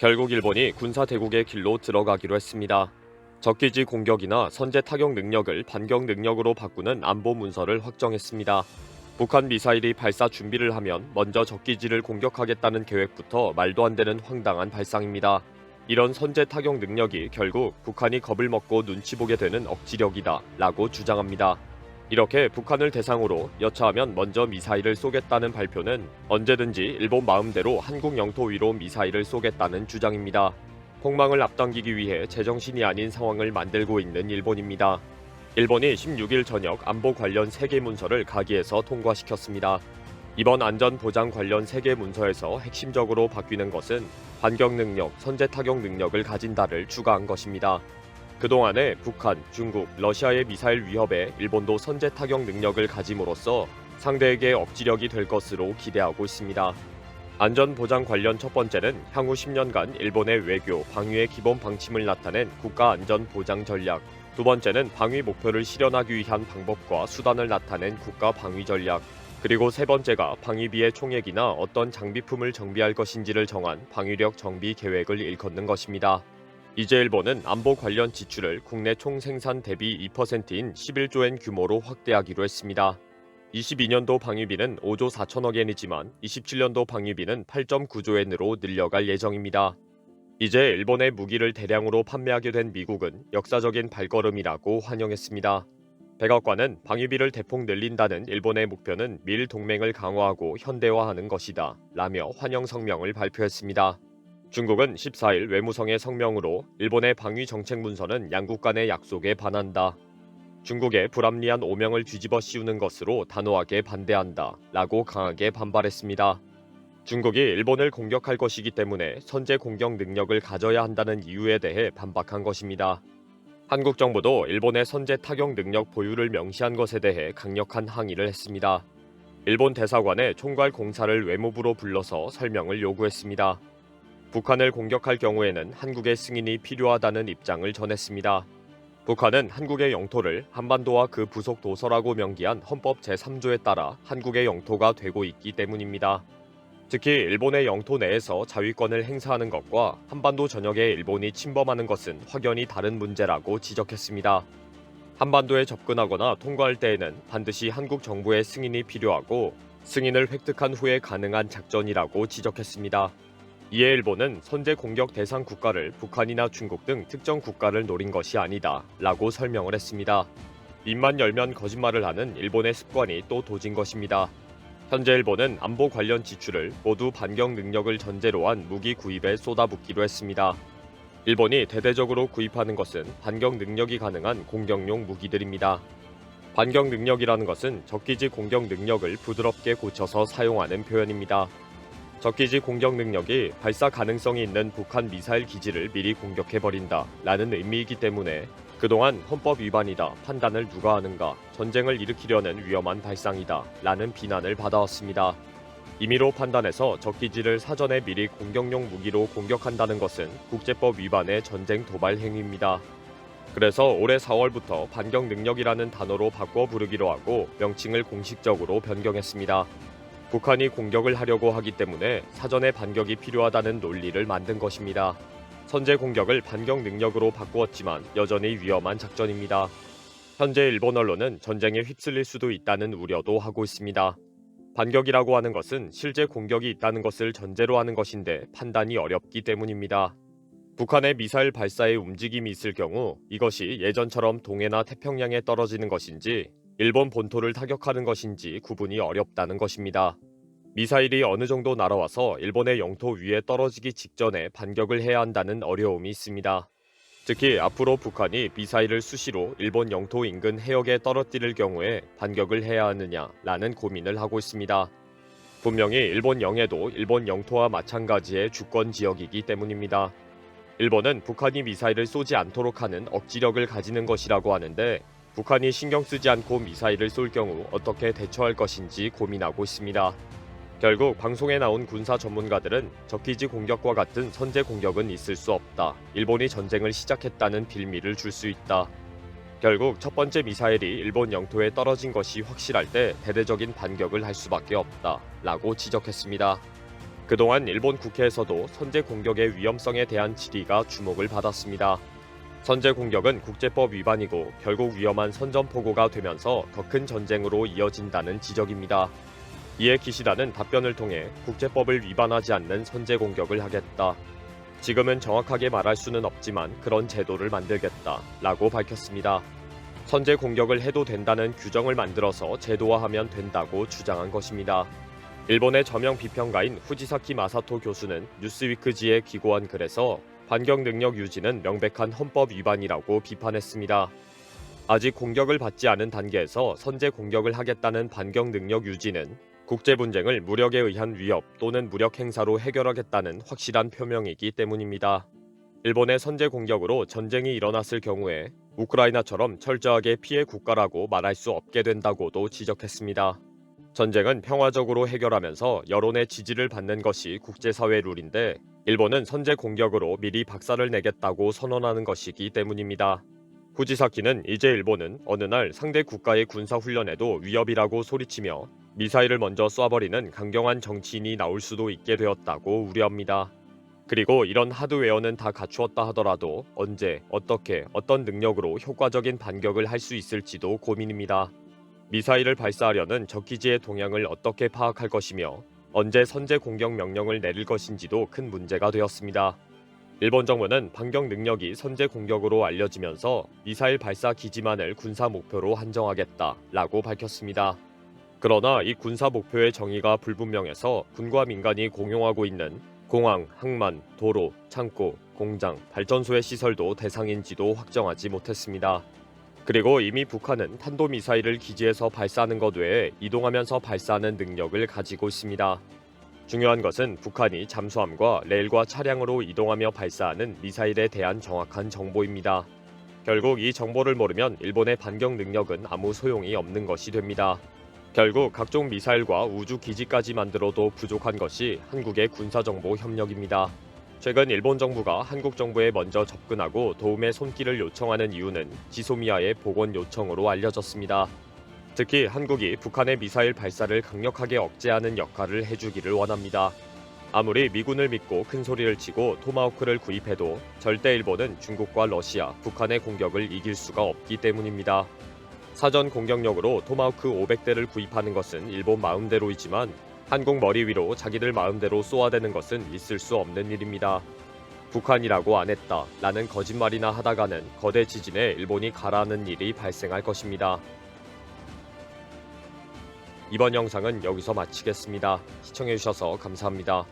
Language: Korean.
결국 일본이 군사 대국의 길로 들어가기로 했습니다. 적기지 공격이나 선제 타격 능력을 반격 능력으로 바꾸는 안보 문서를 확정했습니다. 북한 미사일이 발사 준비를 하면 먼저 적기지를 공격하겠다는 계획부터 말도 안 되는 황당한 발상입니다. 이런 선제 타격 능력이 결국 북한이 겁을 먹고 눈치 보게 되는 억지력이다 라고 주장합니다. 이렇게 북한을 대상으로 여차하면 먼저 미사일을 쏘겠다는 발표는 언제든지 일본 마음대로 한국 영토 위로 미사일을 쏘겠다는 주장입니다. 폭망을 앞당기기 위해 제정신이 아닌 상황을 만들고 있는 일본입니다. 일본이 16일 저녁 안보 관련 3개 문서를 가기에서 통과시켰습니다. 이번 안전보장 관련 3개 문서에서 핵심적으로 바뀌는 것은 반격 능력, 선제 타격 능력을 가진다를 추가한 것입니다. 그동안에 북한, 중국, 러시아의 미사일 위협에 일본도 선제 타격 능력을 가짐으로써 상대에게 억지력이 될 것으로 기대하고 있습니다. 안전보장 관련 첫 번째는 향후 10년간 일본의 외교, 방위의 기본 방침을 나타낸 국가안전보장 전략, 두 번째는 방위 목표를 실현하기 위한 방법과 수단을 나타낸 국가 방위 전략, 그리고 세 번째가 방위비의 총액이나 어떤 장비품을 정비할 것인지를 정한 방위력 정비 계획을 일컫는 것입니다. 이제 일본은 안보 관련 지출을 국내 총생산 대비 2%인 11조엔 규모로 확대하기로 했습니다. 22년도 방위비는 5조 4천억 엔이지만 27년도 방위비는 8.9조엔으로 늘려갈 예정입니다. 이제 일본의 무기를 대량으로 판매하게 된 미국은 역사적인 발걸음이라고 환영했습니다. 백악관은 방위비를 대폭 늘린다는 일본의 목표는 미일 동맹을 강화하고 현대화하는 것이다 라며 환영 성명을 발표했습니다. 중국은 14일 외무성의 성명으로 일본의 방위 정책 문서는 양국 간의 약속에 반한다. 중국의 불합리한 오명을 뒤집어 씌우는 것으로 단호하게 반대한다 라고 강하게 반발했습니다. 중국이 일본을 공격할 것이기 때문에 선제 공격 능력을 가져야 한다는 이유에 대해 반박한 것입니다. 한국 정부도 일본의 선제 타격 능력 보유를 명시한 것에 대해 강력한 항의를 했습니다. 일본 대사관에 총괄 공사를 외무부로 불러서 설명을 요구했습니다. 북한을 공격할 경우에는 한국의 승인이 필요하다는 입장을 전했습니다. 북한은 한국의 영토를 한반도와 그 부속 도서라고 명기한 헌법 제3조에 따라 한국의 영토가 되고 있기 때문입니다. 특히 일본의 영토 내에서 자위권을 행사하는 것과 한반도 전역에 일본이 침범하는 것은 확연히 다른 문제라고 지적했습니다. 한반도에 접근하거나 통과할 때에는 반드시 한국 정부의 승인이 필요하고 승인을 획득한 후에 가능한 작전이라고 지적했습니다. 이에 일본은 선제 공격 대상 국가를 북한이나 중국 등 특정 국가를 노린 것이 아니다 라고 설명을 했습니다. 입만 열면 거짓말을 하는 일본의 습관이 또 도진 것입니다. 현재 일본은 안보 관련 지출을 모두 반격 능력을 전제로 한 무기 구입에 쏟아붓기로 했습니다. 일본이 대대적으로 구입하는 것은 반격 능력이 가능한 공격용 무기들입니다. 반격 능력이라는 것은 적기지 공격 능력을 부드럽게 고쳐서 사용하는 표현입니다. 적기지 공격 능력이 발사 가능성이 있는 북한 미사일 기지를 미리 공격해버린다 라는 의미이기 때문에 그동안 헌법 위반이다 판단을 누가 하는가, 전쟁을 일으키려는 위험한 발상이다 라는 비난을 받아왔습니다. 임의로 판단해서 적기지를 사전에 미리 공격용 무기로 공격한다는 것은 국제법 위반의 전쟁 도발 행위입니다. 그래서 올해 4월부터 반격 능력이라는 단어로 바꿔 부르기로 하고 명칭을 공식적으로 변경했습니다. 북한이 공격을 하려고 하기 때문에 사전에 반격이 필요하다는 논리를 만든 것입니다. 선제 공격을 반격 능력으로 바꾸었지만 여전히 위험한 작전입니다. 현재 일본 언론은 전쟁에 휩쓸릴 수도 있다는 우려도 하고 있습니다. 반격이라고 하는 것은 실제 공격이 있다는 것을 전제로 하는 것인데 판단이 어렵기 때문입니다. 북한의 미사일 발사에 움직임이 있을 경우 이것이 예전처럼 동해나 태평양에 떨어지는 것인지 일본 본토를 타격하는 것인지 구분이 어렵다는 것입니다. 미사일이 어느 정도 날아와서 일본의 영토 위에 떨어지기 직전에 반격을 해야 한다는 어려움이 있습니다. 특히 앞으로 북한이 미사일을 수시로 일본 영토 인근 해역에 떨어뜨릴 경우에 반격을 해야 하느냐라는 고민을 하고 있습니다. 분명히 일본 영해도 일본 영토와 마찬가지의 주권 지역이기 때문입니다. 일본은 북한이 미사일을 쏘지 않도록 하는 억지력을 가지는 것이라고 하는데 북한이 신경 쓰지 않고 미사일을 쏠 경우 어떻게 대처할 것인지 고민하고 있습니다. 결국 방송에 나온 군사 전문가들은 적기지 공격과 같은 선제 공격은 있을 수 없다. 일본이 전쟁을 시작했다는 빌미를 줄 수 있다. 결국 첫 번째 미사일이 일본 영토에 떨어진 것이 확실할 때 대대적인 반격을 할 수밖에 없다. 라고 지적했습니다. 그동안 일본 국회에서도 선제 공격의 위험성에 대한 질의가 주목을 받았습니다. 선제 공격은 국제법 위반이고 결국 위험한 선전포고가 되면서 더 큰 전쟁으로 이어진다는 지적입니다. 이에 기시다는 답변을 통해 국제법을 위반하지 않는 선제 공격을 하겠다. 지금은 정확하게 말할 수는 없지만 그런 제도를 만들겠다라고 밝혔습니다. 선제 공격을 해도 된다는 규정을 만들어서 제도화하면 된다고 주장한 것입니다. 일본의 저명 비평가인 후지사키 마사토 교수는 뉴스위크지에 기고한 글에서 반격 능력 유지는 명백한 헌법 위반이라고 비판했습니다. 아직 공격을 받지 않은 단계에서 선제 공격을 하겠다는 반격 능력 유지는 국제 분쟁을 무력에 의한 위협 또는 무력 행사로 해결하겠다는 확실한 표명이기 때문입니다. 일본의 선제 공격으로 전쟁이 일어났을 경우에 우크라이나처럼 철저하게 피해 국가라고 말할 수 없게 된다고도 지적했습니다. 전쟁은 평화적으로 해결하면서 여론의 지지를 받는 것이 국제사회 룰인데 일본은 선제 공격으로 미리 박살을 내겠다고 선언하는 것이기 때문입니다. 후지사키는 이제 일본은 어느 날 상대 국가의 군사훈련에도 위협이라고 소리치며 미사일을 먼저 쏴버리는 강경한 정치인이 나올 수도 있게 되었다고 우려합니다. 그리고 이런 하드웨어는 다 갖추었다 하더라도 언제, 어떻게, 어떤 능력으로 효과적인 반격을 할 수 있을지도 고민입니다. 미사일을 발사하려는 적기지의 동향을 어떻게 파악할 것이며 언제 선제 공격 명령을 내릴 것인지도 큰 문제가 되었습니다. 일본 정부는 반격 능력이 선제 공격으로 알려지면서 미사일 발사 기지만을 군사 목표로 한정하겠다라고 밝혔습니다. 그러나 이 군사 목표의 정의가 불분명해서 군과 민간이 공용하고 있는 공항, 항만, 도로, 창고, 공장, 발전소의 시설도 대상인지도 확정하지 못했습니다. 그리고 이미 북한은 탄도미사일을 기지에서 발사하는 것 외에 이동하면서 발사하는 능력을 가지고 있습니다. 중요한 것은 북한이 잠수함과 레일과 차량으로 이동하며 발사하는 미사일에 대한 정확한 정보입니다. 결국 이 정보를 모르면 일본의 반격 능력은 아무 소용이 없는 것이 됩니다. 결국 각종 미사일과 우주 기지까지 만들어도 부족한 것이 한국의 군사정보 협력입니다. 최근 일본 정부가 한국 정부에 먼저 접근하고 도움의 손길을 요청하는 이유는 지소미아의 복원 요청으로 알려졌습니다. 특히 한국이 북한의 미사일 발사를 강력하게 억제하는 역할을 해주기를 원합니다. 아무리 미군을 믿고 큰 소리를 치고 토마호크를 구입해도 절대 일본은 중국과 러시아, 북한의 공격을 이길 수가 없기 때문입니다. 사전 공격력으로 토마호크 500대를 구입하는 것은 일본 마음대로이지만 한국 머리 위로 자기들 마음대로 쏘아대는 것은 있을 수 없는 일입니다. 북한이라고 안 했다 라는 거짓말이나 하다가는 거대 지진에 일본이 가라앉는 일이 발생할 것입니다. 이번 영상은 여기서 마치겠습니다. 시청해주셔서 감사합니다.